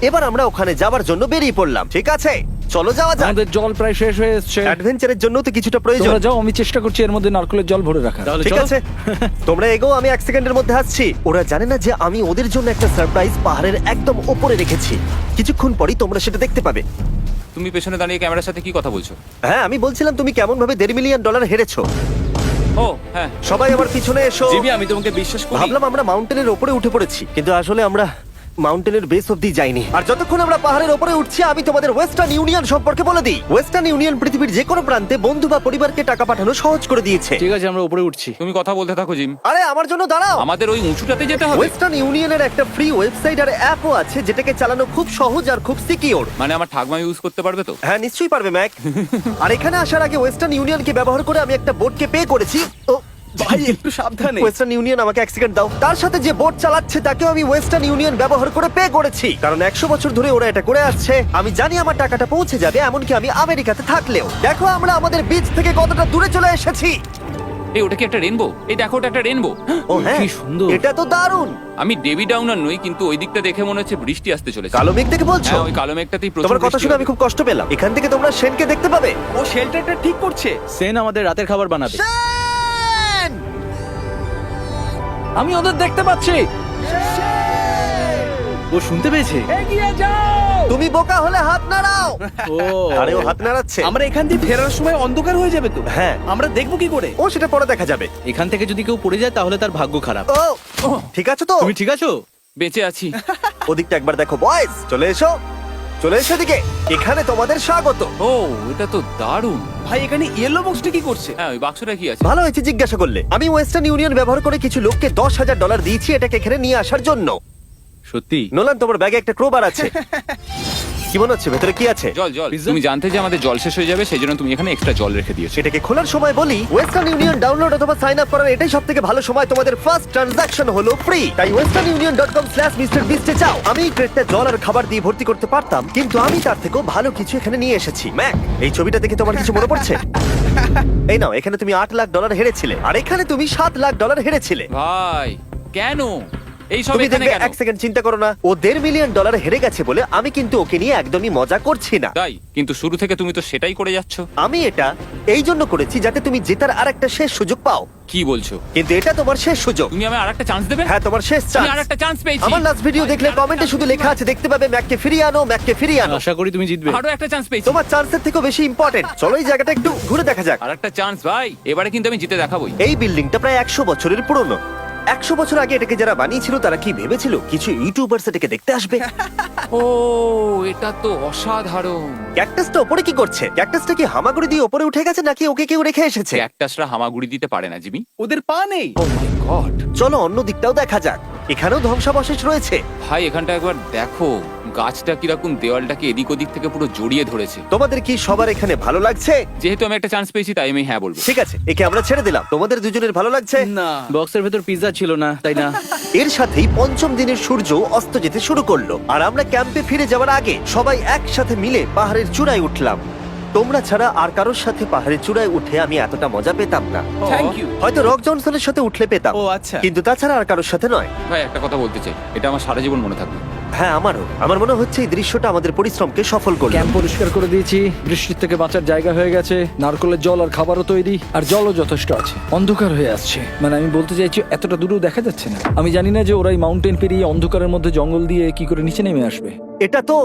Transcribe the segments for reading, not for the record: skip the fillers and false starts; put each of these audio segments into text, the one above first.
এবার আমরা ওখানে যাবার জন্য বেরিয়ে পড়লাম, ঠিক আছে? চলো যাওয়া যাক। আমাদের জল প্রায় শেষ হয়ে এসেছে। অ্যাডভেঞ্চারের জন্য তো কিছুটা প্রয়োজন। তোমরা যাও, আমি চেষ্টা করছি এর মধ্যে নারকেলের জল ভরে রাখা। তাহলে ঠিক চলো। আছে, তোমরা এগো, আমি 1 সেকেন্ডের মধ্যে আসছি। ওরা জানে না যে আমি ওদের জন্য একটা সারপ্রাইজ পাহাড়ের একদম উপরে রেখেছি। কিছুক্ষণ পরেই তোমরা সেটা দেখতে পাবে। তুমি পেছনে দাঁড়িয়ে ক্যামেরার সাথে কি কথা বলছো? হ্যাঁ, আমি বলছিলাম তুমি কেমন ভাবে $1.5 মিলিয়ন হেরেছো। ও হ্যাঁ, সবাই আমার পিছনে এসো। জিমি, আমি তোমাকে বিশ্বাস করি। ভাবলাম আমরা মাউন্টেনের উপরে উঠে পড়েছি, কিন্তু আসলে আমরা মাউন্টেনের বেস অব্দি যাইনি। আর যতক্ষণ আমরা পাহাড়ের উপরে উঠছি, আমি তোমাদের ওয়েস্টার্ন ইউনিয়ন সম্পর্কে বলে দিই। ওয়েস্টার্ন ইউনিয়ন পৃথিবীর যে কোনো প্রান্তে বন্ধু বা পরিবারকে টাকা পাঠানো সহজ করে দিয়েছে। ঠিক আছে, আমরা উপরে উঠছি। তুমি কথা বলতে থাকো জিম। আরে আমার জন্য দাঁড়াও। আমাদের ওই উঁচুটাতে যেতে হবে? ওয়েস্টার্ন ইউনিয়নের একটা ফ্রি ওয়েবসাইট আর অ্যাপও আছে, যেটাকে চালানো খুব সহজ আর খুব সিকিউর। মানে আমার ঠাকমা ইউজ করতে পারবে তো? হ্যাঁ, নিশ্চয়ই পারবে ম্যাক। আর এখানে আসার আগে ওয়েস্টার্ন ইউনিয়নকে ব্যবহার করে আমি একটা বোটকে পে করেছি। ও ভাই, একটু সাবধানে। ওয়েস্টার্ন ইউনিয়ন আমাকে 1 সেকেন্ড দাও। তার সাথে যে বোট চালাচ্ছে তাকেও আমি ওয়েস্টার্ন ইউনিয়ন ব্যবহার করে পে করেছি, কারণ 100 বছর ধরে ওরা এটা করে আসছে। আমি জানি আমার টাকাটা পৌঁছে যাবে, এমনকি আমি আমেরিকাতে থাকলেও। দেখো আমরা আমাদের বিচ থেকে কতটা দূরে চলে এসেছি। এই ওটা কি একটা রেনবো? এই দেখো, ওটা একটা রেনবো। ও হ্যাঁ, কি সুন্দর। এটা তো দারুণ। আমি ডেভি ডাউনার নই, কিন্তু ওই দিকটা দেখে মনে হচ্ছে বৃষ্টি আসতে চলেছে। কালো মেঘ দেখে বলছো? হ্যাঁ, ওই কালো মেঘটাতেই প্রচুর তোমার কথা বৃষ্টি শুনে হবে। আমি খুব কষ্ট পেলাম। এখান থেকে তোমরা সেনকে দেখতে পাবে। ও শেল্টারটা ঠিক করছে। সেন আমাদের রাতের খাবার বানাবে। সেন! আমি ওদের দেখতে পাচ্ছি। ও শুনতে পেয়েছে। এগিয়ে যাও। তুমি বোকা হলে হাত নাড়াও। ও আরে ও হাত নাড়াচ্ছে। আমরা এখান দিয়ে ফেরার সময় অন্ধকার হয়ে যাবে তো। হ্যাঁ। আমরা দেখবো কি করে? ও সেটা পরে দেখা যাবে। এখান থেকে যদি কেউ পড়ে যায় তাহলে তার ভাগ্য খারাপ। ও ঠিক আছে তো? তুমি ঠিক আছো? বেঁচে আছি। ওদিকটা একবার দেখো বয়েজ, চলে এসো, চলে এসো এদিকে। এখানে তোমাদের স্বাগত। ও এটা তো দারুণ। ভাই, এখানে ইয়েলো বক্সটা কি করছে? হ্যাঁ, ওই বাক্সটা কি আছে? ভালো হয়েছে জিজ্ঞাসা করলে। আমি ওয়েস্টার্ন ইউনিয়ন ব্যবহার করে কিছু লোককে $10,000 দিয়েছি এটাকে এখানে নিয়ে আসার জন্য। সত্যি? নোলান, তোমার ব্যাগে একটা ক্রোবার আছে। কি মনে হচ্ছে ভেতরে কি আছে? জল জল। Pizza? তুমি জানতে যে আমাদের জল শেষ হয়ে যাবে, সেই জন্য তুমি এখানে এক্সট্রা জল রেখে দিয়েছো। সেটাকে খোলার সময় বলি, ওয়েস্টার্ন ইউনিয়ন ডাউনলোড অথবা সাইন আপ করার এটাই সবথেকে ভালো সময়। তোমাদের ফার্স্ট ট্রানজাকশন হলো ফ্রি। তাই westernunion.com/MrBeast এ যাও। আমি এই ক্রেটটা জল আর খাবার দিয়ে ভর্তি করতে পারতাম, কিন্তু আমি তার থেকেও ভালো কিছু এখানে নিয়ে এসেছি। ম্যাক, এই ছবিটা দেখে তোমার কিছু মনে পড়ছে? এই নাও, এখানে তুমি $8 লাখ হেরেছিলে, আর এখানে তুমি $7 লাখ হেরেছিলে। ভাই কেন এই সব তুমি এখানে দেখবে, কেন? 1 সেকেন্ড চিন্তা করো না। ও $1.5 মিলিয়ন হেরে গেছে বলে আমি কিন্তু ওকে নিয়ে একদমই মজা করছি না। তাই? কিন্তু শুরু থেকে তুমি তো সেটাই করে যাচ্ছ। আমি এটা এই জন্য করেছি যাতে তুমি জেতার আরেকটা শেষ সুযোগ পাও, কি বলছো? কিন্তু এটা তোমার শেষ সুযোগ। তুমি আমায় আরেকটা চান্স দেবে? হ্যাঁ, তোমার শেষ আমি চান্স। আরেকটা চান্স পেয়েছি। আমার লাস্ট ভিডিও দেখলে কমেন্টে শুধু লেখা আছে, দেখতে পাবে ম্যাককে ফিরিয়ে আনো, ম্যাককে ফিরিয়ে আনো। আশা করি তুমি জিতবে। আরো একটা চান্স পেয়েছি। তোমার চান্সের থেকেও বেশি ইম্পর্টেন্ট। চলো এই জায়গাটা একটু ঘুরে দেখা যাক। আরেকটা চান্স ভাই, এবারে কিন্তু আমি জিতে দেখাবোই। এই বিল্ডিংটা প্রায় 100 বছরের পুরনো। 100 বছর আগে এটাকে যারা বানিয়েছিল তারা কি ভেবেছিল কিছু ইউটিউবার্স এটাকে দেখতে আসবে? ও এটা তো অসাধারণ। ক্যাকটাসটা ওপরে কি করছে? ক্যাকটাসটা কি হামাগুড়ি দিয়ে ওপরে উঠে গেছে নাকি ওকে কেউ রেখে এসেছে? ক্যাকটাসরা হামাগুড়ি দিতে পারে না জিমি। ওদের পা নেই। ও মাই গড। চলো অন্য দিকটাও দেখা যাক। এখানেও ধ্বংসাবশেষ রয়েছে। ভাই এখানটা একবার দেখো, গাছটা কিরকম দেওয়ালটাকে এদিক ওদিক থেকে পুরো জড়িয়ে ধরেছে। তোমাদের কি সবার এখানে ভালো লাগছে? যেহেতু আমি একটা চান্স পেয়েছি তাই আমি হ্যাঁ বলবো। ঠিক আছে, একে আমরা ছেড়ে দিলাম। তোমাদের দুজনের ভালো লাগছে? না, বক্সের ভেতর পিৎজা ছিল না, তাই না? এর সাথেই পঞ্চম দিনের সূর্য অস্ত যেতে শুরু করলো, আর আমরা ক্যাম্পে ফিরে যাওয়ার আগে সবাই একসাথে মিলে পাহাড়ের চূড়ায় উঠলাম। তোমরা ছাড়া আর কারোর সাথে পাহাড়ের চূড়ায় উঠে আমি এতটা মজা পেতাম না। Thank you. হয়তো রক জনসনের সাথে উঠলে পেতাম, ও আচ্ছা। কিন্তু তাছাড়া আর কারোর সাথে নয়। ভাই একটা কথা বলতে চাই, এটা আমার সারা জীবন মনে থাকবে। হ্যাঁ, আমারও। আমার মনে হচ্ছে এই দৃশ্যটা আমাদের পরিশ্রমকে সফল করলো। ক্যাম্প পরিষ্কার করে দিয়েছি, বৃষ্টির থেকে বাঁচার জায়গা হয়ে গেছে, নারকেলের জল আর খাবারও তৈরি, আর জলও যথেষ্ট আছে। অন্ধকার হয়ে আসছে, মানে আমি বলতে চাইছি এতটা দূরেও দেখা যাচ্ছে না। আমি জানি না যে ওরা এই মাউন্টেন পেরিয়ে অন্ধকারের মধ্যে জঙ্গল দিয়ে কি করে নিচে নেমে আসবে। এটা তো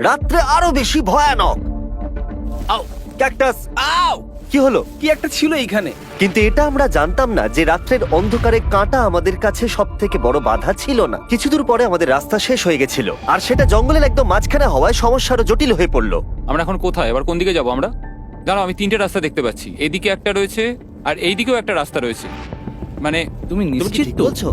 রাত্রে আরো বেশি ভয়ানক। আউ, ক্যাকটাস, আউ! কি হলো? কি একটা ছিল এইখানে। কিন্তু এটা আমরা জানতাম না যে রাত্রের অন্ধকারে কাঁটা আমাদের কাছে সব থেকে বড় বাধা ছিল না। কিছু দূর পরে আমাদের রাস্তা শেষ হয়ে গেছিল, আর সেটা জঙ্গলের একদম মাঝখানে হওয়ায় সমস্যা আরো জটিল হয়ে পড়লো। আমরা এখন কোথায়, এবার কোন দিকে যাবো আমরা? দাঁড়াও, আমি 3টে রাস্তা দেখতে পাচ্ছি। এইদিকে একটা রয়েছে আর এইদিকেও একটা রাস্তা রয়েছে। মানে তুমি তুমি কি নিশ্চিত ঠিক তো? বলছো?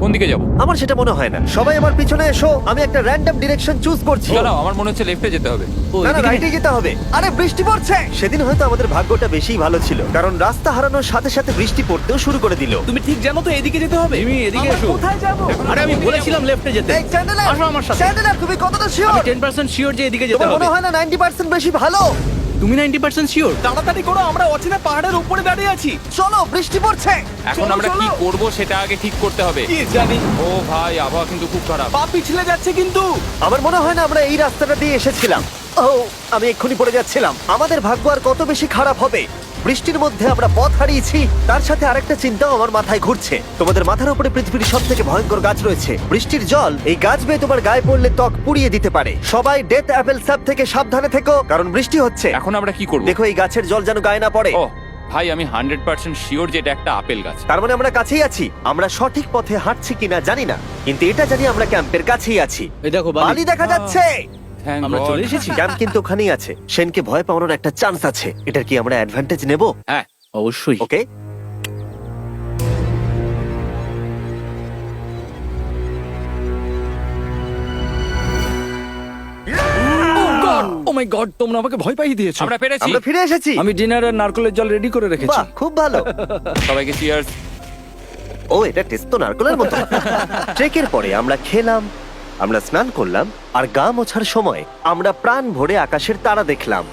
কোন দিকে যাবো? আমার সেটা মনে হয় না। সবাই আমার পিছনে এসো, আমি একটা র্যান্ডম ডিরেকশন চুজ করছি। দাঁড়াও, আমার মনে হচ্ছে লেফটে যেতে হবে। ও, না না, এদিকে? রাইটে যেতে হবে। আরে বৃষ্টি পড়ছে। সেদিন হয়তো আমাদের ভাগ্যটা বেশিই ভালো ছিল, কারণ রাস্তা হারানোর সাথে সাথে বৃষ্টি পড়তেও শুরু করে দিল। তুমি ঠিক জানো তো এদিকে যেতে হবে? জিমি, এদিকে আমরা এসো। কোথায় যাবো? আরে আমি বলেছিলাম লেফটে যেতে। এই চ্যান্ডেলার, আসো আমার সাথে। চ্যান্ডেলার, তুমি কতটা শিওর? আমি 10% শিওর যে এদিকে যেতে তোমার হবে। মনে হয় না 90% বেশি ভালো? তুমি 90% শিওর? তাড়াতাড়ি করো, আমরা অচেনা পাহাড়ের উপরে দাঁড়িয়ে আছি। চলো, বৃষ্টি পড়ছে। এখন চলো, আমরা কি চলো। করব সেটা আগে ঠিক করতে হবে। কি জানি, ও ভাই, আবহাওয়া কিন্তু খুব খারাপ। পা পিছলে যাচ্ছে কিন্তু। আমার মনে হয় না আমরা এই রাস্তাটা দিয়ে এসেছিলাম। ও, আমি এক্ষুনি পড়ে যাচ্ছিলাম। আমাদের ভাগ্য আর কত বেশি খারাপ হবে। বৃষ্টির মধ্যে আমরা পথ হারিয়েছি, তার সাথে আরেকটা চিন্তাও আমার মাথায় ঘুরছে। তোমাদের মাথার উপরে পৃথিবীর সব থেকে ভয়ঙ্কর গাছ রয়েছে। বৃষ্টির জল এই গাছ বেয়ে তোমার গায়ে পড়লে ত্বক পুড়িয়ে দিতে পারে। সবাই ডেথ অ্যাপেল স্যাপ থেকে সাবধানে থেকো, কারণ বৃষ্টি হচ্ছে। এখন আমরা কি করব? দেখো এই গাছের জল যেন গায়ে না পড়ে। ও ভাই, আমি 100% শিওর যে এটা একটা আপেল গাছ। তার মানে আমরা কাছেই আছি। আমরা সঠিক পথে হাঁটছি কিনা জানি না, কিন্তু এটা জানি আমরা ক্যাম্পের কাছেই আছি। এই দেখো বালি দেখা যাচ্ছে। Thank আমরা God. চলে এসেছি। ক্যাম্প কিন্তু ওখানেই আছে। সেনকে ভয় পাওয়ানোর একটা চান্স আছে। এটার কি আমরা অ্যাডভান্টেজ নেব? হ্যাঁ, অবশ্যই। ওকে, ও মাই গড, তোমরা আমাকে ভয় পাইয়ে দিয়েছো। আমরা পেরেছি। আমরা ফিরে এসেছি। আমি ডিনার আর নারকেলের জল রেডি করে রেখেছি। বাহ, খুব ভালো। সবাইকে চিয়ার্স। ও, এটা টেস্ট তো নারকেলের মতো। ট্রেকের পরে আমরা খেলাম, আমরা স্নান করলাম, আর গা মোছার সময় আমরা প্রাণ ভরে আকাশের তারা দেখলাম।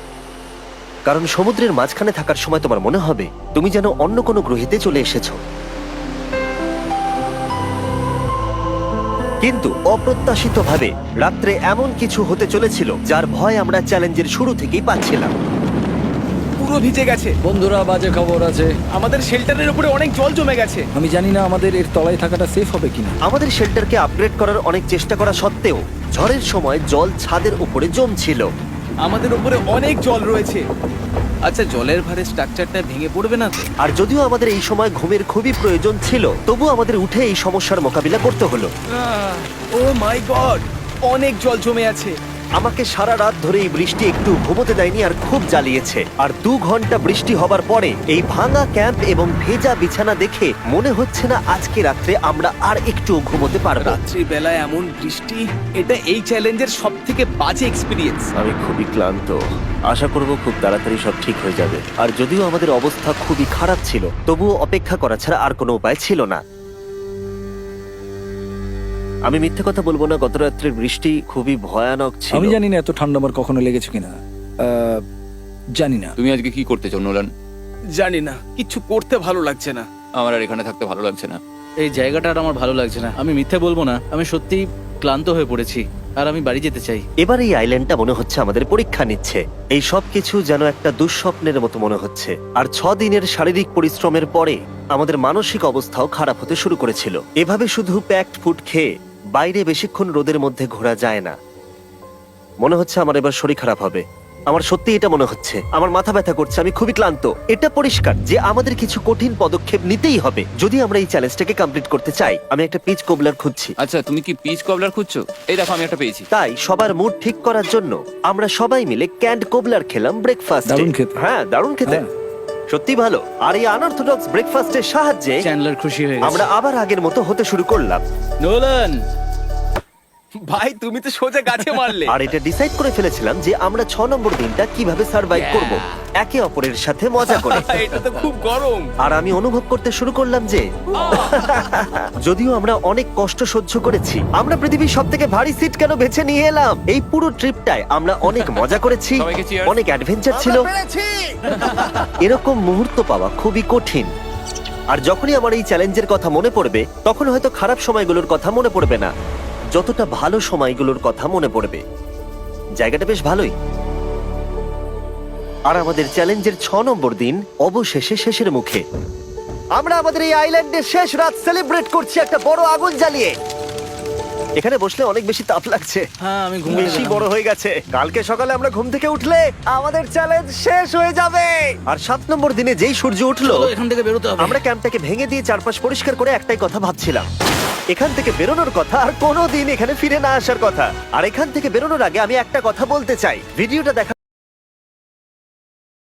কারণ সমুদ্রের মাঝখানে থাকার সময় তোমার মনে হবে তুমি যেন অন্য কোনো গ্রহেতে চলে এসেছো। কিন্তু অপ্রত্যাশিতভাবে রাত্রে এমন কিছু হতে চলেছিল যার ভয় আমরা চ্যালেঞ্জের শুরু থেকেই পাচ্ছিলাম। পুরো ভিজে গেছে। বন্ধুরা, বাজে খবর আছে। আমাদের শেল্টারের উপরে অনেক জল জমে গেছে। আমি জানি না আমাদের এর তলায় থাকাটা সেফ হবে কিনা। আমাদের শেল্টারকে আপগ্রেড করার অনেক চেষ্টা করা সত্ত্বেও ঝড়ের সময় জল ছাদের উপরে জমছিল। আমাদের উপরে অনেক জল রয়েছে। আচ্ছা, জলের ভারে স্ট্রাকচারটা ভেঙে পড়বে না তো? আর যদিও আমাদের এই সময় ঘুমের খুবই প্রয়োজন ছিল, তবু আমাদের উঠে এই সমস্যার মোকাবিলা করতে হলো। ও মাই গড, অনেক জল জমে আছে। আমাকে সারা রাত ধরে এই বৃষ্টি একটু ঘুমোতে দেয়নি আর খুব জ্বালিয়েছে। আর 2 ঘন্টা বৃষ্টি হবার পরে এই ভাঙা ক্যাম্প এবং ভেজা বিছানা দেখে মনে হচ্ছে না আজকে রাত্রে আমরা আর একটু ঘুমোতে পারবো। রাত্রি বেলায় এমন বৃষ্টি, এটা এই চ্যালেঞ্জের সব থেকে বাজে এক্সপিরিয়েন্স। আমি খুবই ক্লান্ত। আশা করব খুব তাড়াতাড়ি সব ঠিক হয়ে যাবে। আর যদিও আমাদের অবস্থা খুবই খারাপ ছিল, তবুও অপেক্ষা করা ছাড়া আর কোনো উপায় ছিল না। আমি মিথ্যে কথা বলবো না, গত রাত্রের বৃষ্টি খুবই ভয়ানক ছিল। আমি জানি না এত ঠান্ডা আমার কখনো লেগেছে কিনা। জানি না। তুমি আজকে কি করতে চাও নোলান? জানি না, কিছু করতে ভালো লাগছে না। আমার আর এখানে থাকতে ভালো লাগছে না। এই জায়গাটা আর আমার ভালো লাগছে না। আমি মিথ্যে বলবো না, আমি সত্যি ক্লান্ত হয়ে পড়েছি আর আমি বাড়ি যেতে চাই। এবার এই আইল্যান্ডটা মনে হচ্ছে আমাদের পরীক্ষা নিচ্ছে। এই সব কিছু যেন একটা দুঃস্বপ্নের মতো মনে হচ্ছে। আর 6 দিনের শারীরিক পরিশ্রমের পরে আমাদের মানসিক অবস্থাও খারাপ হতে শুরু করেছিল। এভাবে শুধু প্যাকড ফুড খেয়ে বাইরে বেশিক্ষণ রোদের মধ্যে ঘোরা যায় না। মনে হচ্ছে আমার এবার শরীর খারাপ হবে। আমার সত্যি এটা মনে হচ্ছে। আমার মাথা ব্যথা করছে, আমি খুবই ক্লান্ত। এটা পরিষ্কার যে আমাদের কিছু কঠিন পদক্ষেপ নিতেই হবে যদি আমরা এই চ্যালেঞ্জটাকে কমপ্লিট করতে চাই। আমি একটা পিচ কোবলার খুঁজছি। আচ্ছা, তুমি কি পিচ কবলার খুঁজছো? এই দেখো, আমি একটা পেয়েছি। তাই সবার মুড ঠিক করার জন্য আমরা সবাই মিলে ক্যান্ড কোবলার খেলাম ব্রেকফাস্ট। দারুণ খেতে। হ্যাঁ, দারুণ খেতে। হ্যাঁ। সত্যি ভালো। আর এই আনঅর্থোডক্স ব্রেকফাস্টের সাহায্যে চ্যান্ডলার খুশি হয়ে আমরা গেছে। আবার আগের মতো হতে শুরু করলাম। নোলান, ভাই, তুমি তো সোজা গাছে মারলে। আর এটা ডিসাইড করে ফেলেছিলাম যে আমরা 6 নম্বর দিনটা কিভাবে সার্ভাইভ করব, একে অপরের সাথে মজা করে। এটা তো খুব গরম। আর আমি অনুভব করতে শুরু করলাম যে যদিও আমরা অনেক কষ্ট সহ্য করেছি, আমরা পৃথিবীর সব থেকে ভারী সিট কেন বেছে নিয়ে এলাম। এই পুরো ট্রিপটায় আমরা অনেক মজা করেছি, সবাইকে cheers। অনেক অ্যাডভেঞ্চার ছিল। এরকম মুহূর্ত পাওয়া খুবই কঠিন। আর যখনই আমার এই চ্যালেঞ্জের কথা মনে পড়বে, তখন হয়তো খারাপ সময়গুলোর কথা মনে পড়বে না, যতটা ভালো সময়গুলোর কথা মনে পড়বে। জায়গাটা বেশ ভালোই। আর আমাদের চ্যালেঞ্জের 6 নম্বর দিন অবশেষে শেষের মুখে। আমরা আমাদের এই আইল্যান্ডের শেষ রাত সেলিব্রেট করছি একটা বড় আগুন জ্বালিয়ে। এখানে বসলে অনেক বেশি তাপ লাগছে। হ্যাঁ, আমি ঘুমিয়ে বেশি গেলাম। বড় হয়ে গেছে। কালকে সকালে আমরা ঘুম থেকে উঠলে আমাদের চ্যালেঞ্জ শেষ হয়ে যাবে। আর 7 নম্বর দিনে যেই সূর্য উঠলো, চলো, এখান থেকে বেরোতে হবে। আমরা ক্যাম্পটাকে ভেঙে দিয়ে চারপাশ পরিষ্কার করে একটাই কথা ভাবছিলাম, এখান থেকে বেরোনোর কথা, আর কোনোদিন এখানে ফিরে না আসার কথা। আর এখান থেকে বেরোনোর আগে আমি একটা কথা বলতে চাই, ভিডিওটা দেখা